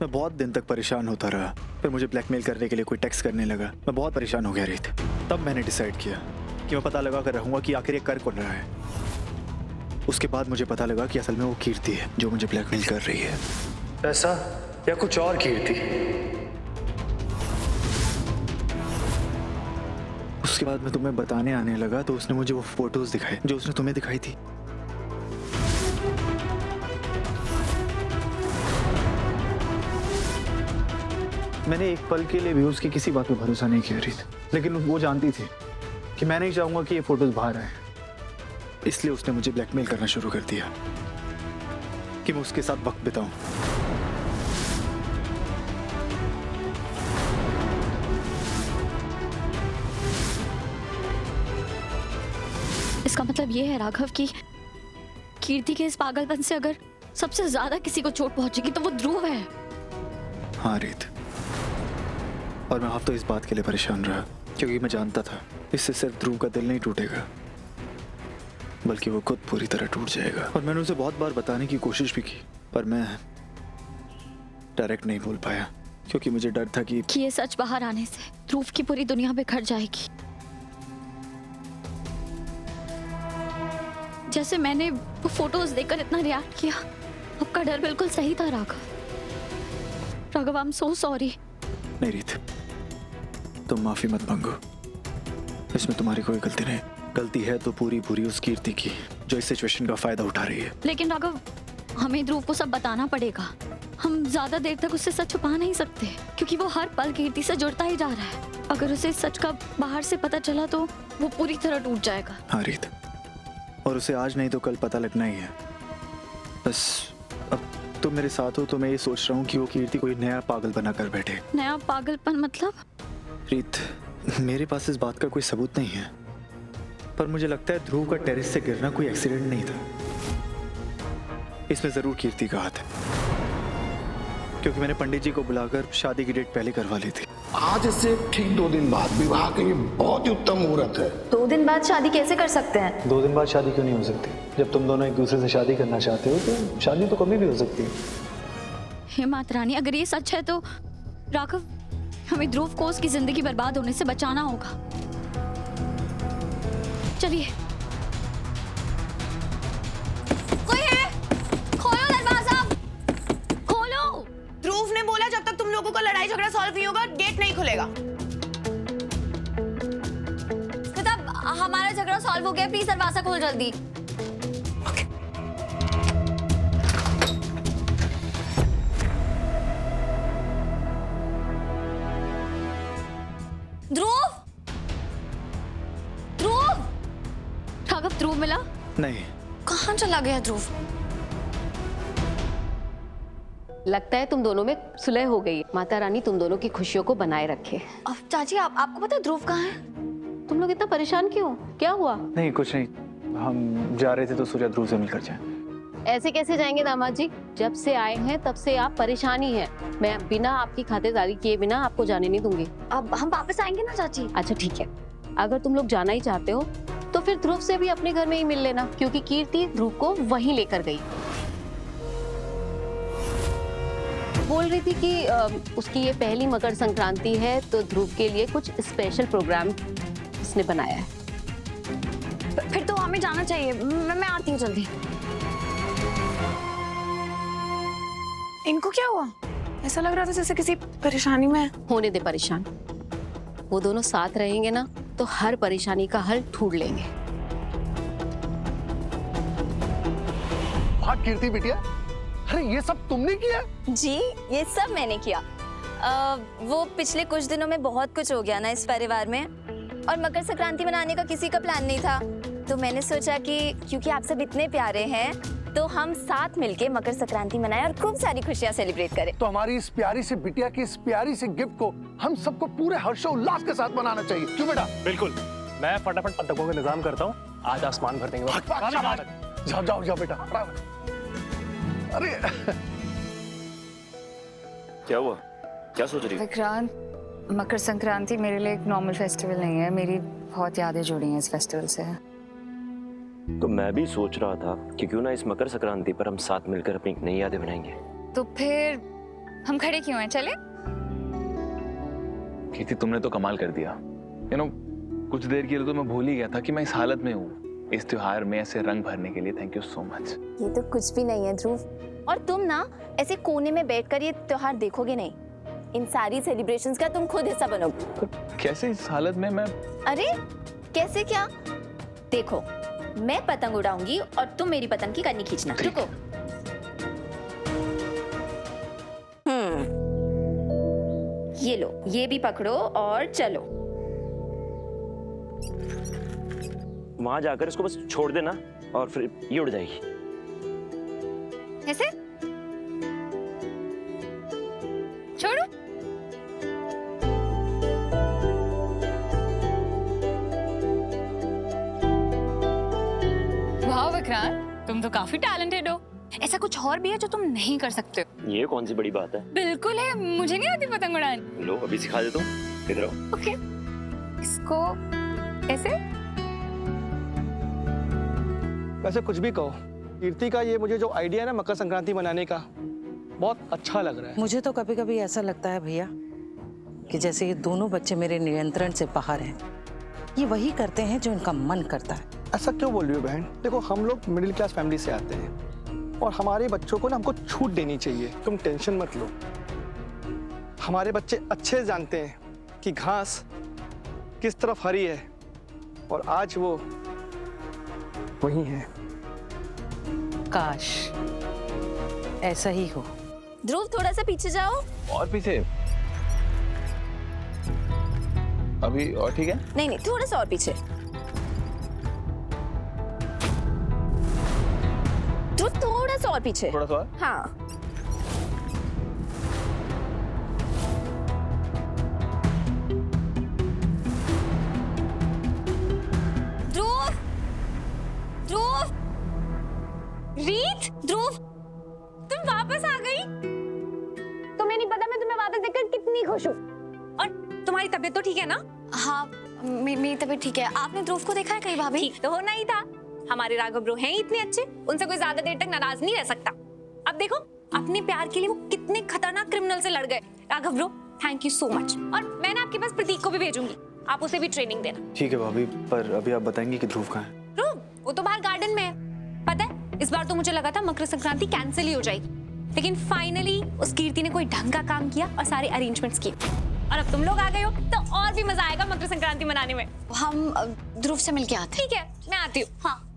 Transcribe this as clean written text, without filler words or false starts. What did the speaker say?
मैं बहुत दिन तक परेशान होता रहा। फिर मुझे ब्लैकमेल करने के लिए कोई टेक्स्ट करने लगा। मैं बहुत परेशान हो गया रीत। तब मैंने डिसाइड किया कि मैं पता लगा कर रहूँगा कि आखिर ये कर कौन रहा है। उसके बाद मुझे पता लगा कि असल में वो कीर्ति है जो मुझे ब्लैकमेल कर रही है। ऐसा या कुछ और कीर्ति? उसके बाद मैं तुम्हें बताने आने लगा तो उसने मुझे वो फोटोज दिखाए जो उसने तुम्हें दिखाई थी। मैंने एक पल के लिए भी उसकी किसी बात पे भरोसा नहीं किया रीत, लेकिन वो जानती थी कि मैं नहीं चाहूंगा कि ये फोटोज बाहर आए। इसलिए उसने मुझे ब्लैकमेल करना शुरू कर दिया कि मैं उसके साथ वक्त बिताऊं। इसका मतलब ये है राघव कि कीर्ति के इस पागलपन से अगर सबसे ज्यादा किसी को चोट पहुंचेगी तो वो ध्रुव है। हाँ रीत, और मैं अब तो इस बात के लिए परेशान रहा क्योंकि मैं जानता था इससे सिर्फ ध्रुव का दिल नहीं टूटेगा बल्कि वो खुद पूरी तरह टूट जाएगा। और मैंने उसे बहुत बार बताने की कोशिश भी की पर मैं डायरेक्ट नहीं बोल पाया क्योंकि मुझे डर था कि ये सच बाहर आने से ध्रुव की पूरी दुनिया बिखर जाएगी। जैसे मैंने वो फोटोज देखकर इतना रिएक्ट किया, आपका डर बिल्कुल सही था Raghav. Raghav, I am so sorry. नहीं रीत, तुम माफी मत मांगो। इसमें तुम्हारी कोई गलती नहीं। गलती है तो पूरी पूरी उस कीर्ति की जो इस सिचुएशन का फायदा उठा रही है। लेकिन राघव, हमें ध्रुव को सब बताना पड़ेगा। हम ज्यादा देर तक उससे सच छुपा नहीं सकते क्योंकि वो हर पल कीर्ति से जुड़ता ही जा रहा है। अगर उसे सच का बाहर से पता चला तो वो पूरी तरह टूट जाएगा। हाँ रीत, और उसे आज नहीं तो कल पता लगना ही है। बस अब तुम मेरे साथ हो तो मैं ये सोच रहा हूँ कि वो कीर्ति कोई नया पागल बना कर बैठे। नया पागलपन मतलब? रीत, मेरे पास इस बात का कोई सबूत नहीं है पर मुझे लगता है ध्रुव का टेरेस से गिरना कोई एक्सीडेंट नहीं था। इसमें जरूर कीर्ति का हाथ है क्योंकि मैंने पंडित जी को बुलाकर शादी की डेट पहले करवा ली थी। आज से ठीक 2 दिन बाद विवाह के लिए बहुत ही उत्तम मुहूर्त है। 2 दिन बाद शादी कैसे कर सकते हैं? 2 दिन बाद शादी क्यों नहीं हो सकती? जब तुम दोनों एक दूसरे से शादी करना चाहते हो तो शादी तो कभी भी हो सकती है। हे माता रानी, अगर ये सच है तो राघव, हमें ध्रुव को उसकी जिंदगी बर्बाद होने से बचाना होगा। चलिए। कोई है? खोलो दरवाजा, खोलो। ध्रुव ने बोला जब तक तुम लोगों का लड़ाई झगड़ा सॉल्व नहीं होगा गेट नहीं खुलेगा। मतलब हमारा झगड़ा सॉल्व हो गया, प्लीज दरवाजा खोल जल्दी। ध्रुव, ध्रुव, राघव, ध्रुव मिला? नहीं। कहाँ चला गया ध्रुव? लगता है तुम दोनों में सुलह हो गई। माता रानी तुम दोनों की खुशियों को बनाए रखे। अब चाची, आपको पता है ध्रुव कहाँ है? तुम लोग इतना परेशान क्यों? क्या हुआ? नहीं कुछ नहीं, हम जा रहे थे तो सूर्या ध्रुव से मिलकर जाए। ऐसे कैसे जाएंगे दामाद जी? जब से आए हैं तब से आप परेशान ही हैं। मैं बिना आपकी खातिरदारी किए बिना आपको जाने नहीं दूंगी। अब हम वापस आएंगे ना चाची? अच्छा ठीक है, अगर तुम लोग जाना ही चाहते हो तो फिर ध्रुव से भी अपने घर में ही मिल लेना क्योंकि कीर्ति ध्रुव को वहीं लेकर गई। बोल रही थी कि उसकी ये पहली मकर संक्रांति है तो ध्रुव के लिए कुछ स्पेशल प्रोग्राम उसने बनाया है। फिर तो हमें जाना चाहिए। मैं आती हूँ जल्दी। इनको क्या हुआ? ऐसा लग रहा था जैसे किसी परेशानी में है। होने दे परेशान, वो दोनों साथ रहेंगे ना तो हर परेशानी का हल ढूंढ लेंगे। वाह कीर्ति बिटिया, अरे ये सब तुमने किया? जी, ये सब मैंने किया। वो पिछले कुछ दिनों में बहुत कुछ हो गया ना इस परिवार में, और मकर संक्रांति मनाने का किसी का प्लान नहीं था, तो मैंने सोचा कि क्योंकि आप सब इतने प्यारे हैं तो हम साथ मिलके मकर संक्रांति मनाएं और खूब सारी खुशियां सेलिब्रेट करें। तो हमारी इस प्यारी से बिटिया की इस प्यारी से गिफ्ट को हम सबको पूरे हर्षोल्लास के साथ मनाना चाहिए, क्यों बेटा? बिल्कुल, मैं फटाफट पतंगों का इंतजाम करता हूँ। आज आसमान भर देंगे। जाओ जाओ जाओ बेटा। अरे क्या हुआ? क्या सोच रही? विक्रांत, मकर संक्रांति मेरे लिए एक नॉर्मल फेस्टिवल नहीं है। मेरी बहुत यादें जुड़ी हैं इस फेस्टिवल से। तो मैं भी सोच रहा था कि क्यों ना इस मकर संक्रांति पर हम साथ मिलकर अपनी नई यादें बनाएंगे। तो फिर हम खड़े क्यों हैं, चले? कीर्ति तुमने तो कमाल कर दिया। कुछ देर के लिए तो मैं भूल ही गया था कि मैं इस हालत में हूँ। इस त्योहार में ऐसे रंग भरने के लिए थैंक यू सो मच। ये तो कुछ भी नहीं है ध्रुव, और तुम ना ऐसे कोने में बैठकर ये त्योहार देखोगे नहीं, इन सारी सेलिब्रेशंस का तुम खुद हिस्सा बनोगे। कैसे इस हालत में मैं? अरे कैसे क्या? देखो, मैं पतंग उड़ाऊंगी और तुम मेरी पतंग की कन्नी खींचना। रुको। ये लो, ये भी पकड़ो और चलो। वहां जाकर इसको बस छोड़ देना और फिर ये उड़ जाएगी। ऐसे? छोड़ो। वाह विक्रांत, तुम तो काफी टैलेंटेड हो। ऐसा कुछ और भी है जो तुम नहीं कर सकते हो? ये कौन सी बड़ी बात है? बिल्कुल है, मुझे नहीं आती पतंग उड़ानी। लो अभी सिखा देता हूँ, इधर आओ। ओके, इसको ऐसे? वैसे कुछ भी कहो, कीर्ति का ये मुझे जो आइडिया है ना मकर संक्रांति मनाने का, बहुत अच्छा लग रहा है। मुझे तो कभी कभी ऐसा लगता है भैया कि जैसे ये दोनों बच्चे मेरे नियंत्रण से बाहर हैं। ये वही करते हैं जो इनका मन करता है। ऐसा क्यों बोल रही हो बहन? देखो हम लोग मिडिल क्लास फैमिली से आते हैं और हमारे बच्चों को ना हमको छूट देनी चाहिए। तुम टेंशन मत लो, हमारे बच्चे अच्छे जानते हैं कि घास किस तरफ हरी है और आज वो वही है। काश ऐसा ही हो। ध्रुव थोड़ा सा पीछे जाओ। और पीछे? अभी और ठीक है? नहीं नहीं, थोड़ा सा और पीछे। ध्रुव थोड़ा सा और पीछे। थोड़ा सा और? हाँ। ध्रुव, ध्रुव, रीत, ध्रुव, तुम वापस आ गई। तुम्हें नहीं पता मैं तुम्हें वापस देखकर कितनी खुश हूँ। और तुम्हारी तबीयत तो ठीक है ना? हाँ, मेरी तबीयत ठीक है। आपने ध्रुव को देखा है कहीं भाभी? ठीक तो होना ही था। हमारे राघव ब्रो हैं इतने अच्छे, उनसे कोई ज्यादा देर तक नाराज नहीं रह सकता। अब देखो, अपने प्यार के लिए वो कितने खतरनाक क्रिमिनल से लड़ गए। Raghav bro, thank you so much. और मैं ना आपके पास प्रतीक को भी भेजूंगी, आप उसे भी ट्रेनिंग देना। ठीक है भाभी, पर अभी आप बताएंगे कि ध्रुव कहाँ है? ध्रुव, वो तो बाहर गार्डन में है। पता है, इस बार तो मुझे लगा था मकर संक्रांति कैंसिल ही हो जाएगी, लेकिन फाइनली उस कीर्ति ने कोई ढंग का काम किया और सारे अरेंजमेंट्स किए। और अब तुम लोग आ गए हो तो और भी मजा आएगा मकर संक्रांति मनाने में। हम ध्रुव से मिलके आते हैं। ठीक है, मैं आती हूँ। हाँ।